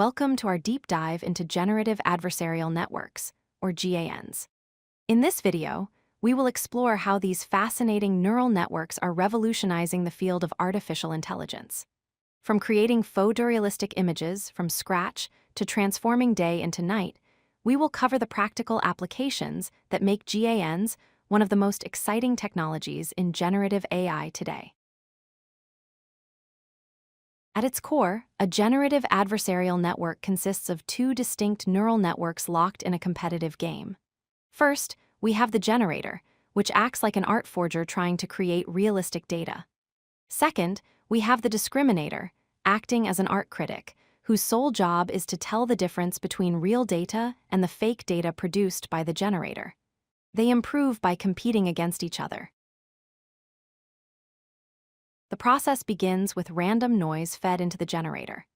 Welcome to our deep dive into Generative Adversarial Networks, or GANs. In this video, we will explore how these fascinating neural networks are revolutionizing the field of artificial intelligence. From creating photorealistic images from scratch to transforming day into night, we will cover the practical applications that make GANs one of the most exciting technologies in generative AI today. At its core, a generative adversarial network consists of two distinct neural networks locked in a competitive game. First, we have the generator, which acts like an art forger trying to create realistic data. Second, we have the discriminator, acting as an art critic, whose sole job is to tell the difference between real data and the fake data produced by the generator. They improve by competing against each other. The process begins with random noise fed into the generator.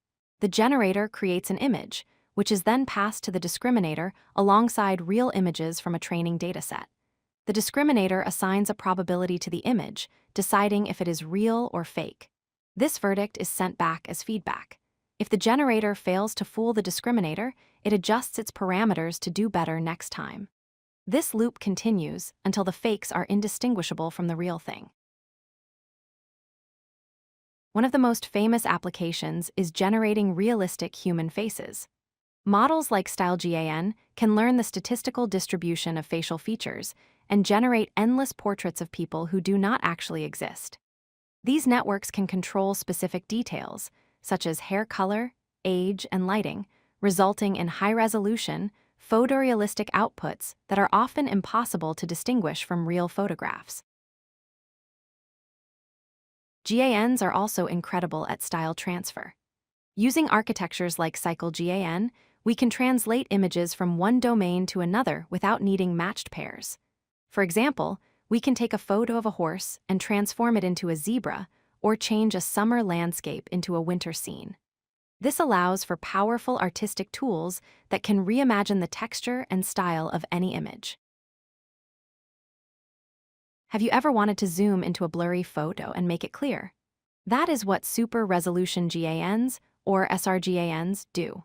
The generator creates an image, which is then passed to the discriminator alongside real images from a training dataset. The discriminator assigns a probability to the image, deciding if it is real or fake. This verdict is sent back as feedback. If the generator fails to fool the discriminator, it adjusts its parameters to do better next time. This loop continues until the fakes are indistinguishable from the real thing. One of the most famous applications is generating realistic human faces. Models like StyleGAN can learn the statistical distribution of facial features and generate endless portraits of people who do not actually exist. These networks can control specific details, such as hair color, age, and lighting, resulting in high-resolution, photorealistic outputs that are often impossible to distinguish from real photographs. GANs are also incredible at style transfer. Using architectures like CycleGAN, we can translate images from one domain to another without needing matched pairs. For example, we can take a photo of a horse and transform it into a zebra, or change a summer landscape into a winter scene. This allows for powerful artistic tools that can reimagine the texture and style of any image. Have you ever wanted to zoom into a blurry photo and make it clear? That is what super resolution GANs, or SRGANs, do.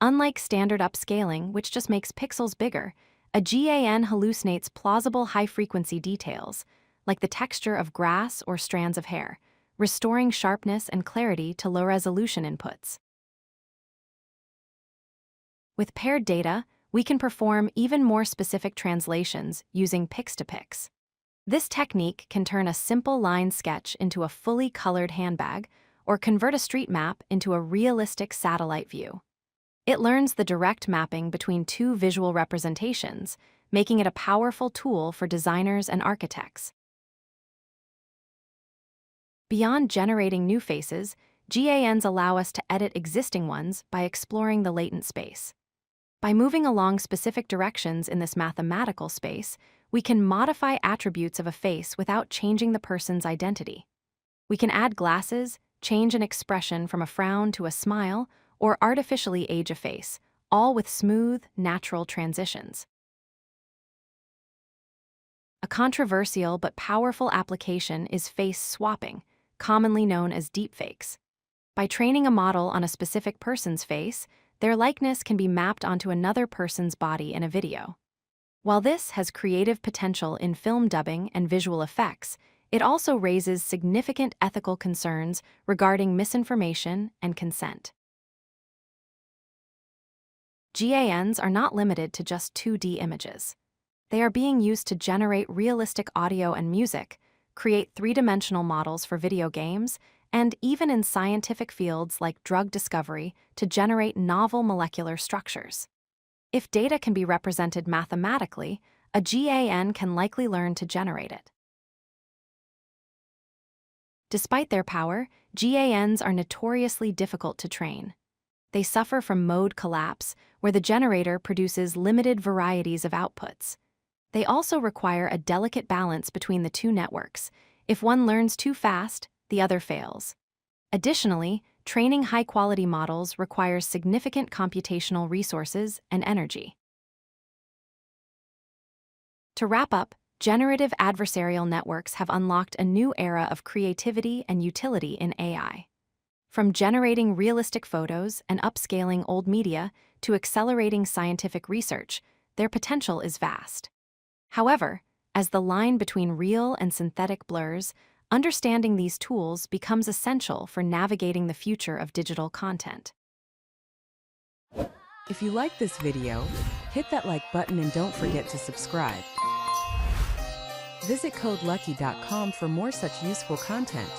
Unlike standard upscaling, which just makes pixels bigger, a GAN hallucinates plausible high-frequency details, like the texture of grass or strands of hair, restoring sharpness and clarity to low-resolution inputs. With paired data, we can perform even more specific translations using pix-to-pix. This technique can turn a simple line sketch into a fully colored handbag or convert a street map into a realistic satellite view. It learns the direct mapping between two visual representations, making it a powerful tool for designers and architects. Beyond generating new faces, GANs allow us to edit existing ones by exploring the latent space. By moving along specific directions in this mathematical space, we can modify attributes of a face without changing the person's identity. We can add glasses, change an expression from a frown to a smile, or artificially age a face, all with smooth, natural transitions. A controversial but powerful application is face swapping, commonly known as deepfakes. By training a model on a specific person's face, their likeness can be mapped onto another person's body in a video. While this has creative potential in film dubbing and visual effects, it also raises significant ethical concerns regarding misinformation and consent. GANs are not limited to just 2D images. They are being used to generate realistic audio and music, create three-dimensional models for video games, and even in scientific fields like drug discovery to generate novel molecular structures. If data can be represented mathematically, a GAN can likely learn to generate it. Despite their power, GANs are notoriously difficult to train. They suffer from mode collapse, where the generator produces limited varieties of outputs. They also require a delicate balance between the two networks. If one learns too fast, the other fails. Additionally, training high-quality models requires significant computational resources and energy. To wrap up, generative adversarial networks have unlocked a new era of creativity and utility in AI. From generating realistic photos and upscaling old media to accelerating scientific research, their potential is vast. However, as the line between real and synthetic blurs, understanding these tools becomes essential for navigating the future of digital content. If you like this video, hit that like button and don't forget to subscribe. Visit codelucky.com for more such useful content.